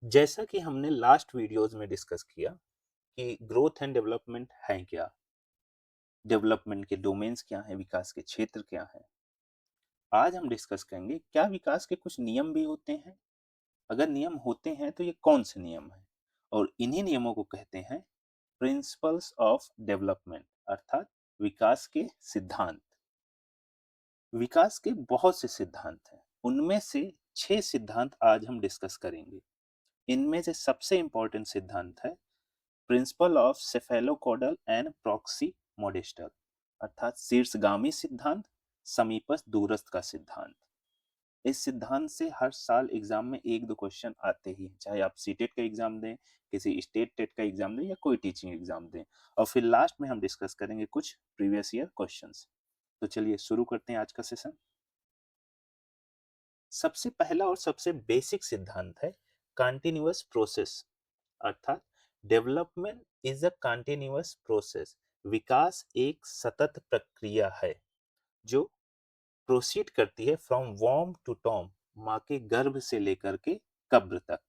जैसा कि हमने लास्ट वीडियोस में डिस्कस किया कि ग्रोथ एंड डेवलपमेंट है क्या, डेवलपमेंट के डोमेन्स क्या हैं, विकास के क्षेत्र क्या हैं। आज हम डिस्कस करेंगे क्या विकास के कुछ नियम भी होते हैं। अगर नियम होते हैं तो ये कौन से नियम हैं, और इन्हीं नियमों को कहते हैं प्रिंसिपल्स ऑफ डेवलपमेंट, अर्थात विकास के सिद्धांत। विकास के बहुत से सिद्धांत हैं, उनमें से 6 सिद्धांत आज हम डिस्कस करेंगे। इनमें से सबसे इंपॉर्टेंट सिद्धांत है प्रिंसिपल ऑफ सेफेलोकोडल एंड प्रॉक्सी मोडेस्टल, अर्थात शीर्षगामी सिद्धांत, समीपस्थ दूरस्थ का सिद्धांत। इस सिद्धांत से हर साल एग्जाम में एक दो क्वेश्चन आते ही हैं, चाहे आप सीटेट का एग्जाम दें, किसी स्टेट टेट का एग्जाम दें या कोई टीचिंग एग्जाम दें। और फिर लास्ट में हम डिस्कस करेंगे कुछ प्रीवियस ईयर क्वेश्चंस। तो चलिए शुरू करते हैं आज का सेशन। सबसे पहला और सबसे बेसिक सिद्धांत है कंटिन्यूअस प्रोसेस, अर्थात development is a continuous process. विकास एक सतत प्रक्रिया है जो प्रोसीड करती है फ्रॉम वॉर्म टू टॉम, माँ के गर्भ से लेकर के कब्र तक।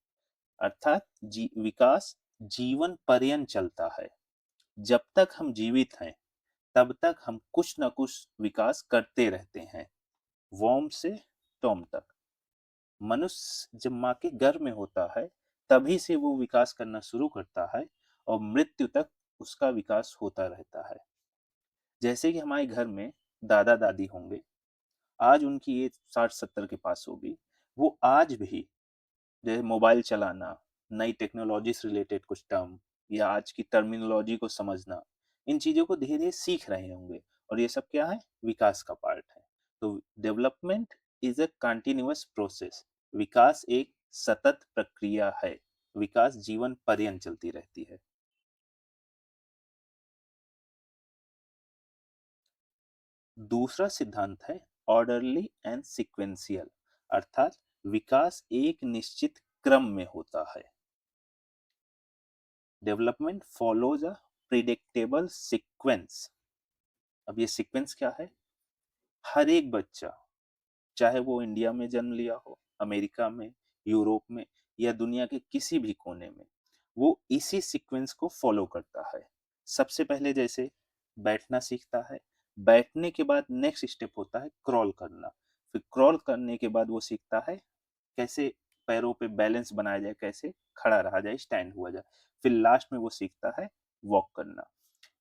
अर्थात विकास जीवन पर्यंत चलता है। जब तक हम जीवित हैं तब तक हम कुछ ना कुछ विकास करते रहते हैं, वॉर्म से टॉम तक। मनुष्य जब माँ के गर्भ में होता है तभी से वो विकास करना शुरू करता है और मृत्यु तक उसका विकास होता रहता है। जैसे कि हमारे घर में दादा दादी होंगे, आज उनकी एज 60-70 के पास होगी, वो आज भी जैसे मोबाइल चलाना, नई टेक्नोलॉजी से रिलेटेड कुछ टर्म या आज की टर्मिनोलॉजी को समझना, इन चीजों को धीरे धीरे सीख रहे होंगे। और ये सब क्या है? विकास का पार्ट है। तो development is a continuous process. विकास एक सतत प्रक्रिया है। विकास जीवन पर्यंत चलती रहती है। दूसरा सिद्धांत है ऑर्डरली एंड सीक्वेंशियल, अर्थात विकास एक निश्चित क्रम में होता है। Development follows a predictable sequence. अब ये सीक्वेंस क्या है? हर एक बच्चा, चाहे वो इंडिया में जन्म लिया हो, अमेरिका में, यूरोप में या दुनिया के किसी भी कोने में, वो इसी सीक्वेंस को फॉलो करता है। सबसे पहले जैसे बैठना सीखता है, बैठने के बाद नेक्स्ट स्टेप होता है क्रॉल करना, फिर क्रॉल करने के बाद वो सीखता है कैसे पैरों पे बैलेंस बनाया जाए, कैसे खड़ा रहा जाए, स्टैंड हुआ जाए, फिर लास्ट में वो सीखता है वॉक करना।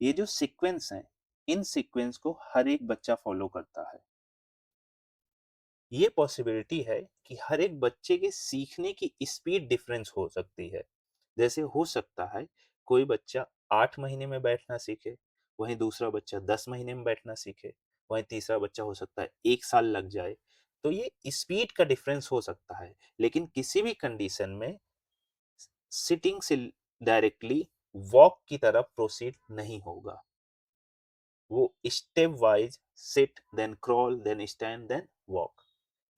ये जो सीक्वेंस है, इन सीक्वेंस को हर एक बच्चा फॉलो करता है। ये पॉसिबिलिटी है कि हर एक बच्चे के सीखने की स्पीड डिफरेंस हो सकती है। जैसे हो सकता है कोई बच्चा 8 महीने में बैठना सीखे, वहीं दूसरा बच्चा 10 महीने में बैठना सीखे, वहीं तीसरा बच्चा हो सकता है 1 साल लग जाए। तो ये स्पीड का डिफरेंस हो सकता है, लेकिन किसी भी कंडीशन में सिटिंग से डायरेक्टली वॉक की तरफ प्रोसीड नहीं होगा। वो step wise sit then crawl then stand then walk,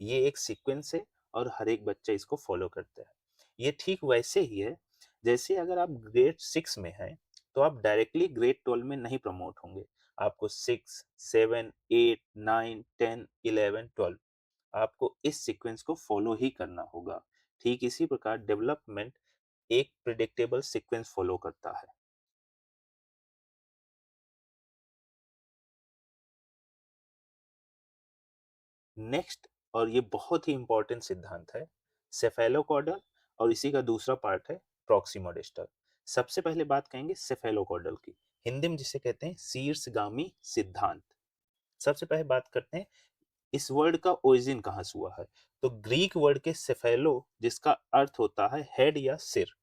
ये एक सीक्वेंस है और हर एक बच्चा इसको फॉलो करता है। ये ठीक वैसे ही है जैसे अगर आप ग्रेड 6 में हैं तो आप डायरेक्टली ग्रेड 12 में नहीं प्रमोट होंगे। आपको 6, 7, 8, 9, 10, 11, 12, आपको इस सीक्वेंस को फॉलो ही करना होगा। ठीक इसी प्रकार डेवलपमेंट एक प्रिडिक्टेबल सीक्वेंस फॉलो करता है। नेक्स्ट, और ये बहुत ही इंपॉर्टेंट सिद्धांत है, सेफेलोकॉर्डल, और इसी का दूसरा पार्ट है प्रॉक्सिमोडेस्टल। सबसे पहले बात करेंगे सेफेलोकॉर्डल की, हिंदी में जिसे कहते हैं शीर्षगामी सिद्धांत। सबसे पहले बात करते हैं इस वर्ड का ओरिजिन कहाँ से हुआ है। तो ग्रीक वर्ड के सेफेलो जिसका अर्थ होता है हेड या सिर,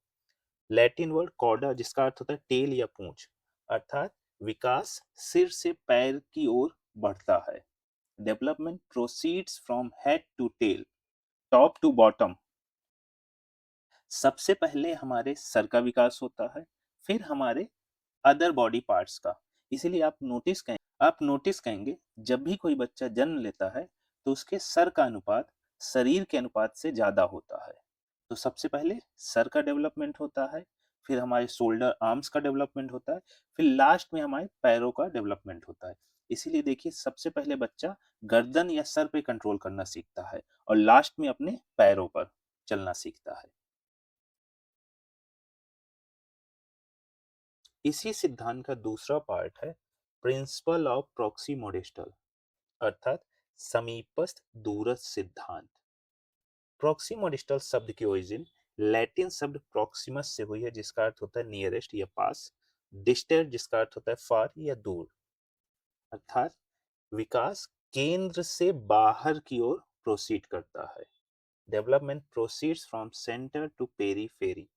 लैटिन वर्ड कॉर्डा जिसका अर्थ होता है टेल या पूंछ, अर्थात विकास सिर से पैर की ओर बढ़ता है। Development proceeds from head to tail, top to bottom. सबसे पहले हमारे सर का विकास होता है, फिर हमारे अदर बॉडी पार्ट्स का। इसीलिए आप नोटिस करेंगे जब भी कोई बच्चा जन्म लेता है तो उसके सर का अनुपात शरीर के अनुपात से ज्यादा होता है। तो सबसे पहले सर का डेवलपमेंट होता है, फिर हमारे शोल्डर आर्म्स का डेवलपमेंट होता है, फिर लास्ट में हमारे पैरों का डेवलपमेंट होता है। इसीलिए देखिए सबसे पहले बच्चा गर्दन या सर पे कंट्रोल करना सीखता है और लास्ट में अपने पैरों पर चलना सीखता है। इसी सिद्धांत का दूसरा पार्ट है प्रिंसिपल ऑफ प्रॉक्सी मोडेस्टल, अर्थात समीपस्थ दूरस्थ सिद्धांत। प्रॉक्सी मोडेस्टल शब्द की ओरिजिन लैटिन शब्द प्रॉक्सिमस से हुई है, जिसका अर्थ होता है नियरेस्ट या पास, डिस्टेंट जिसका अर्थ होता है फार या दूर, अर्थात विकास केंद्र से बाहर की ओर प्रोसीड करता है। Development proceeds from centre to periphery.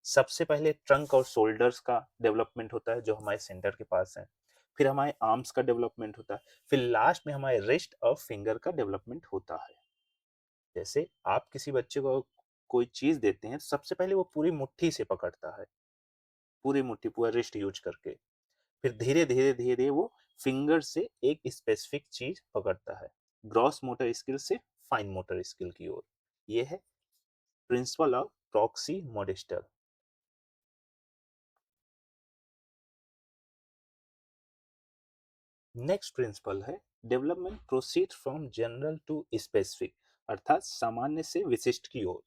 सबसे पहले ट्रंक और शोल्डर्स का डेवलपमेंट होता है जो हमारे सेंटर के पास है, फिर हमारे आर्म्स का डेवलपमेंट होता है, फिर लास्ट में हमारे रिस्ट और फिंगर का डेवलपमेंट होता है। जैसे आप किसी बच्चे को कोई चीज देते हैं, सबसे पहले वो पूरी मुट्ठी से पकड़ता है, पूरी मुट्ठी पूरा रिस्ट यूज करके, फिर धीरे धीरे धीरे वो फिंगर से एक स्पेसिफिक चीज पकड़ता है, ग्रॉस मोटर स्किल से फाइन मोटर स्किल की ओर। ये है principle of proximodistal. Next principle है development proceed from general to specific, अर्थात सामान्य से विशिष्ट की ओर।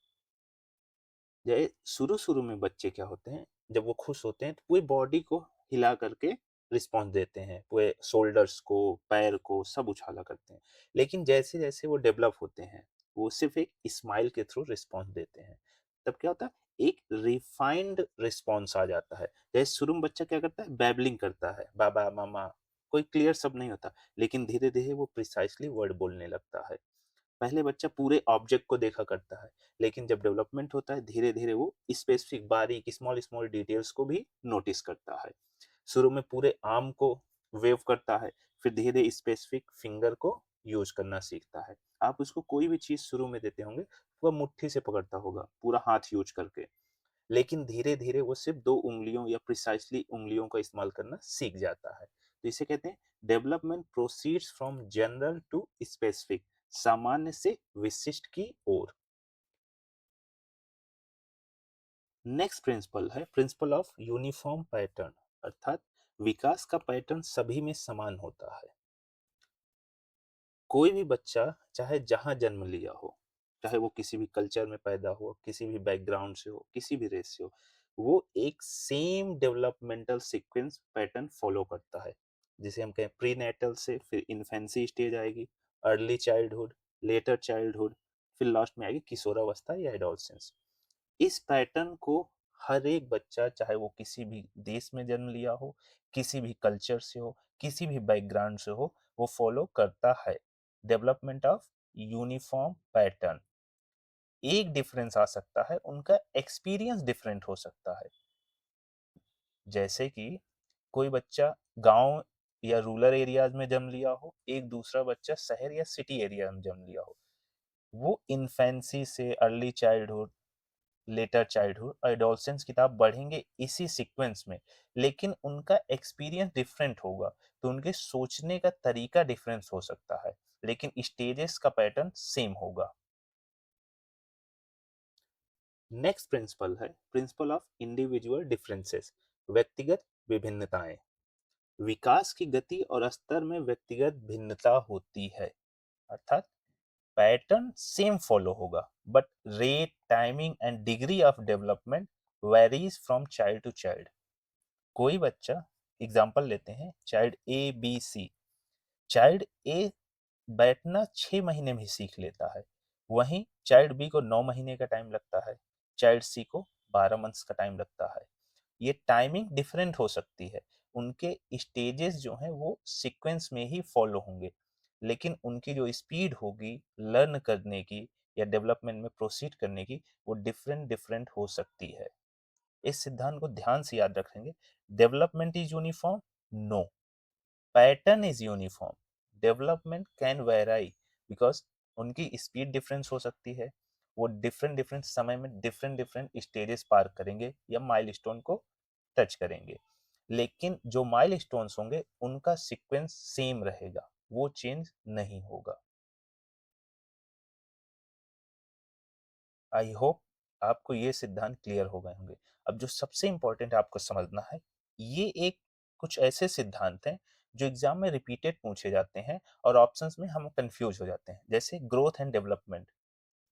जैसे शुरू शुरू में बच्चे क्या होते हैं, जब वो खुश होते हैं तो पूरी बॉडी को हिला करके रिस्पॉन्स देते हैं, पूरे शोल्डर्स को, पैर को सब उछाला करते हैं। लेकिन जैसे जैसे वो डेवलप होते हैं, वो सिर्फ एक स्माइल के थ्रू रिस्पॉन्स देते हैं। तब क्या होता है, एक रिफाइंड रिस्पॉन्स आ जाता है। जैसे शुरू में बच्चा क्या करता है, बैबलिंग करता है, बाबा मामा, कोई क्लियर शब्द नहीं होता, लेकिन धीरे धीरे वो प्रिसाइसली वर्ड बोलने लगता है। पहले बच्चा पूरे ऑब्जेक्ट को देखा करता है, लेकिन जब डेवलपमेंट होता है धीरे धीरे वो स्पेसिफिक बारीक स्मॉल स्मॉल डिटेल्स को भी नोटिस करता है। शुरू में पूरे आर्म को वेव करता है, फिर धीरे धीरे स्पेसिफिक फिंगर को यूज करना सीखता है। आप उसको कोई भी चीज शुरू में देते होंगे, वह मुट्ठी से पकड़ता होगा पूरा हाथ यूज करके, लेकिन धीरे धीरे वो सिर्फ दो उंगलियों या प्रिसाइसली उंगलियों का इस्तेमाल करना सीख जाता है। तो इसे कहते हैं development proceeds from general to specific, सामान्य से विशिष्ट की ओर। नेक्स्ट प्रिंसिपल है प्रिंसिपल ऑफ यूनिफॉर्म पैटर्न, अर्थात विकास का पैटर्न सभी में समान होता है। कोई भी बच्चा चाहे जहां जन्म लिया हो, चाहे वो किसी भी कल्चर में पैदा हो, किसी भी बैकग्राउंड से हो, किसी भी रेस से हो, वो एक same developmental sequence pattern follow करता है। जिसे हम कहें प्री नेटल से फिर इन्फेंसी स्टेज आएगी, अर्ली चाइल्डहुड, लेटर चाइल्डहुड, फिर लास्ट में आएगी किशोरावस्था या एडोलसेंस। इस पैटर्न को हर एक बच्चा, चाहे वो किसी भी देश में जन्म लिया हो, किसी भी कल्चर से हो, किसी भी बैकग्राउंड से हो, वो फॉलो करता है। Development of uniform pattern. एक डिफरेंस आ सकता है, उनका एक्सपीरियंस डिफरेंट हो सकता है। जैसे कि कोई बच्चा गांव या रूरल एरियाज में जन्म लिया हो, एक दूसरा बच्चा शहर या सिटी एरिया में जन्म लिया हो, वो इन्फेंसी से अर्ली चाइल्डहुड, लेटर चाइल्डहुड और एडोलसेंस किताब बढ़ेंगे इसी सीक्वेंस में, लेकिन उनका एक्सपीरियंस डिफरेंट होगा, तो उनके सोचने का तरीका डिफरेंस हो सकता है, लेकिन स्टेजेस का पैटर्न सेम होगा। नेक्स्ट प्रिंसिपल है प्रिंसिपल ऑफ इंडिविजुअल डिफरेंसेस, व्यक्तिगत विभिन्नताएं। विकास की गति और स्तर में व्यक्तिगत भिन्नता होती है, अर्थात पैटर्न सेम फॉलो होगा, but rate, timing and degree of development varies from child to child. कोई बच्चा, एग्जाम्पल लेते हैं, child A B C. Child A बैठना 6 महीने में ही सीख लेता है, वहीं चाइल्ड बी को 9 महीने का टाइम लगता है, चाइल्ड सी को 12 मंथ्स का टाइम लगता है। ये टाइमिंग डिफरेंट हो सकती है, उनके स्टेजेस जो हैं वो सीक्वेंस में ही फॉलो होंगे, लेकिन उनकी जो स्पीड होगी लर्न करने की या डेवलपमेंट में प्रोसीड करने की, वो डिफरेंट डिफरेंट हो सकती है। इस सिद्धांत को ध्यान से याद रखेंगे। Development is uniform, no. Pattern is uniform, development can vary, because उनकी स्पीड डिफरेंस हो सकती है, वो डिफरेंट डिफरेंट समय में डिफरेंट डिफरेंट स्टेजेस पार करेंगे या माइलस्टोन को टच करेंगे, लेकिन जो माइलस्टोन्स होंगे उनका सीक्वेंस सेम रहेगा, वो चेंज नहीं होगा। आई होप आपको ये सिद्धांत क्लियर हो गए होंगे। अब जो सबसे इंपॉर्टेंट आपको समझना है, ये एक कुछ ऐसे सिद्धांत हैं जो एग्जाम में रिपीटेड पूछे जाते हैं और ऑप्शंस में हम कंफ्यूज हो जाते हैं। जैसे ग्रोथ एंड डेवलपमेंट।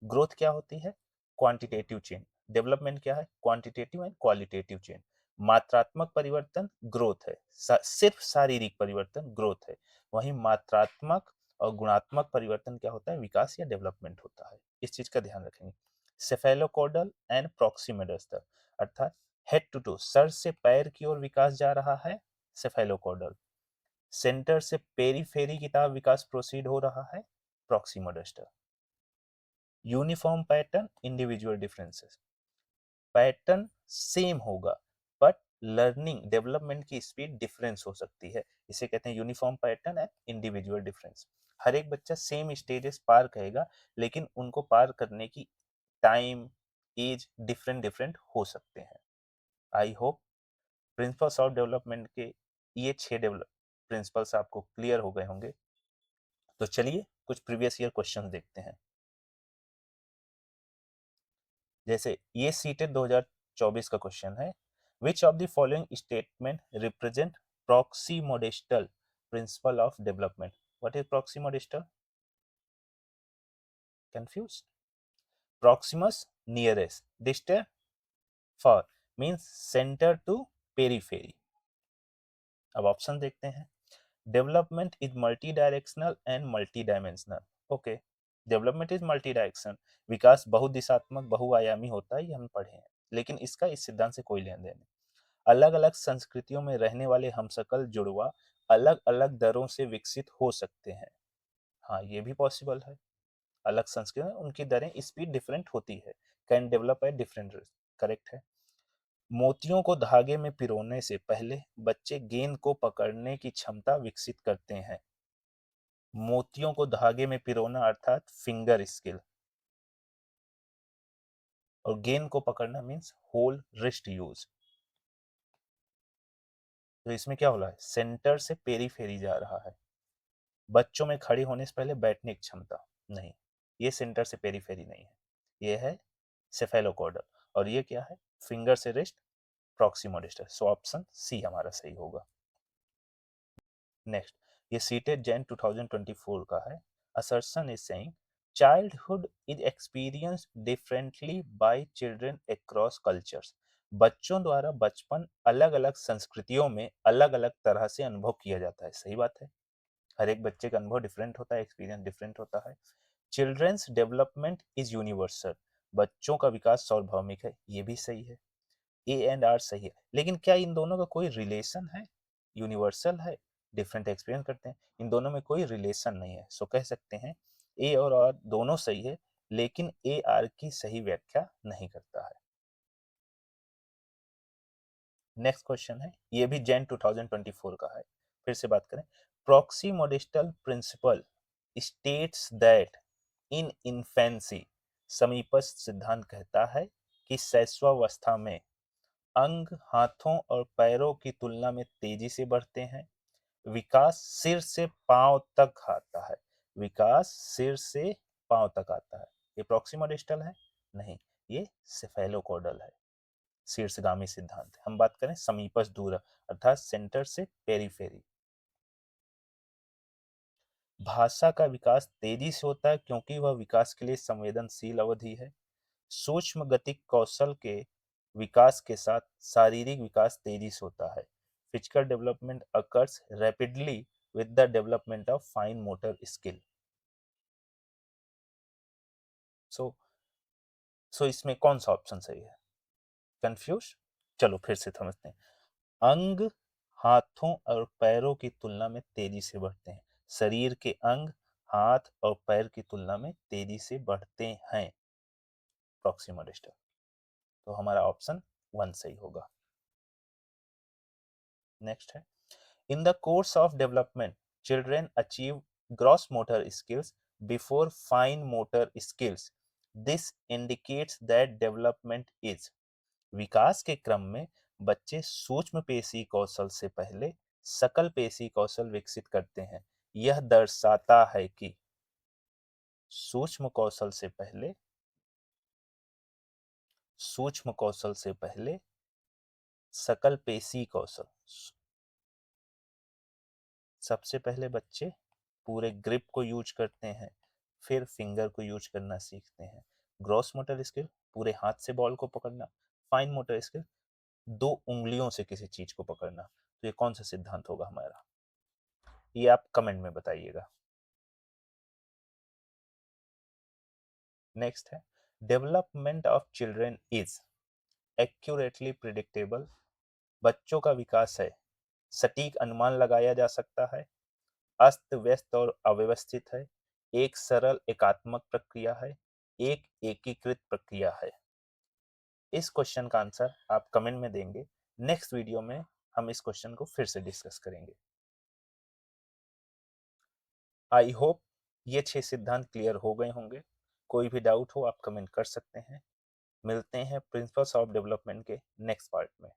ग्रोथ क्या होती है? Quantitative change. डेवलपमेंट क्या है? Quantitative and qualitative change. मात्रात्मक परिवर्तन ग्रोथ है, सिर्फ शारीरिक परिवर्तन ग्रोथ है। वहीं मात्रात्मक और गुणात्मक परिवर्तन क्या होता है, विकास या डेवलपमेंट होता है। इस चीज का ध्यान रखेंगे। सेफेलोकॉर्डल एंड प्रॉक्सिमेडस्टर, अर्थात हेड टू टो, सर से पैर की ओर विकास जा रहा है, सेफेलोकॉर्डल। सेंटर से पेरीफेरी की तरफ विकास प्रोसीड हो रहा है, proximodistal. Uniform pattern, individual differences, pattern same होगा बट लर्निंग डेवलपमेंट की स्पीड डिफरेंस हो सकती है, इसे कहते हैं uniform pattern and individual difference. हर एक बच्चा सेम स्टेजेस पार करेगा, लेकिन उनको पार करने की टाइम, एज डिफरेंट डिफरेंट हो सकते हैं। I hope principles of development के ये 6 डेवलप प्रिंसिपल्स आपको क्लियर हो गए होंगे। तो चलिए कुछ प्रीवियस ईयर क्वेश्चन देखते हैं। जैसे ये सीटेट 2024 का क्वेश्चन है, which of the following statement represent proximodistal principle of development. What is proximodistal? Confused? Proximus nearest, distant far, means centre to periphery. अब ऑप्शन देखते हैं। Development is multi directional and multi dimensional. Okay, development is multi direction, विकास बहुदिशात्मक बहुआयामी होता है, ये हम पढ़े हैं, लेकिन इसका इस सिद्धांत से कोई लेन देन नहीं। अलग अलग संस्कृतियों में रहने वाले हमशक्ल जुड़वा अलग अलग दरों से विकसित हो सकते हैं। हाँ, ये भी पॉसिबल है। अलग संस्कृति में उनकी दरें, स्पीड डिफरेंट होती है। Can develop at different rate, correct है। मोतियों को धागे में पिरोने से पहले बच्चे गेंद को पकड़ने की क्षमता विकसित करते हैं। मोतियों को धागे में पिरोना अर्थात फिंगर स्किल, और गेंद को पकड़ना मीन्स होल रिस्ट यूज। तो इसमें क्या हो रहा है, सेंटर से पेरीफेरी जा रहा है। बच्चों में खड़े होने से पहले बैठने की क्षमता नहीं, ये सेंटर से पेरीफेरी नहीं है, ये है सेफेलोकॉर्डल। और ये क्या है, फिंगर से रिस्ट, प्रॉक्सिमोडिस्टल। सो ऑप्शन सी हमारा सही होगा। नेक्स्ट, ये सीटेड जैन 2024 का है। Assertion is saying childhood is experience differently bye children across cultures. बच्चों द्वारा बचपन अलग अलग संस्कृतियों में अलग अलग तरह से अनुभव किया जाता है। सही बात है, हर एक बच्चे का अनुभव डिफरेंट होता है, एक्सपीरियंस डिफरेंट होता है। चिल्ड्रंस डेवलपमेंट इज यूनिवर्सल, बच्चों का विकास सार्वभौमिक है, ये भी सही है। ए एंड आर सही है, लेकिन क्या इन दोनों का कोई रिलेशन है? यूनिवर्सल है, डिफरेंट एक्सपीरियंस करते हैं, इन दोनों में कोई रिलेशन नहीं है। सो कह सकते हैं ए और आर दोनों सही है, लेकिन ए आर की सही व्याख्या नहीं करता है। नेक्स्ट क्वेश्चन है, ये भी जैन 2024 का है। फिर से बात करें, proximodistal principle states that in infancy, समीपस्थ सिद्धांत कहता है कि शैशवावस्था में अंग हाथों और पैरों की तुलना में तेजी से बढ़ते हैं। विकास सिर से पांव तक आता है, विकास सिर से पांव तक आता है। ये प्रॉक्सिमोडिस्टल है? नहीं, ये सेफेलोकॉर्डल है, शीर्षगामी सिद्धांत। हम बात करें समीपस्थ दूर, अर्थात सेंटर से पेरीफेरी। भाषा का विकास तेजी से होता है क्योंकि वह विकास के लिए संवेदनशील अवधि है। सूक्ष्म गतिक कौशल के विकास के साथ शारीरिक विकास तेजी से होता है। Physical development occurs rapidly with the development of fine motor skill. So so इसमें कौन सा ऑप्शन सही है? कंफ्यूज? चलो फिर से समझते हैं। अंग हाथों और पैरों की तुलना में तेजी से बढ़ते हैं, शरीर के अंग हाथ और पैर की तुलना में तेजी से बढ़ते हैं, प्रॉक्सिमोडिस्टल। तो हमारा ऑप्शन 1 सही होगा। नेक्स्ट है, in the course of development children achieve gross motor skills before fine motor skills, this indicates that development is. विकास के क्रम में बच्चे सूक्ष्म पेशी कौशल से पहले सकल पेशी कौशल विकसित करते हैं। यह दर्शाता है कि सूक्ष्म कौशल से पहले सूक्ष्म कौशल से पहले सकल पेशी कौशल। सबसे पहले बच्चे पूरे ग्रिप को यूज करते हैं, फिर फिंगर को यूज करना सीखते हैं। ग्रॉस मोटर स्किल, पूरे हाथ से बॉल को पकड़ना। फाइन मोटर स्किल, दो उंगलियों से किसी चीज को पकड़ना, तो ये कौन सा सिद्धांत होगा हमारा? ये आप कमेंट में बताइएगा। नेक्स्ट है, development of children is accurately predictable. बच्चों का विकास है, सटीक अनुमान लगाया जा सकता है, अस्त व्यस्त और अव्यवस्थित है, एक सरल एकात्मक प्रक्रिया है, एक एकीकृत प्रक्रिया है। इस क्वेश्चन का आंसर आप कमेंट में देंगे। नेक्स्ट वीडियो में हम इस क्वेश्चन को फिर से डिस्कस करेंगे। आई होप ये 6 सिद्धांत क्लियर हो गए होंगे। कोई भी डाउट हो आप कमेंट कर सकते हैं। मिलते हैं प्रिंसिपल्स ऑफ डेवलपमेंट के नेक्स्ट पार्ट में।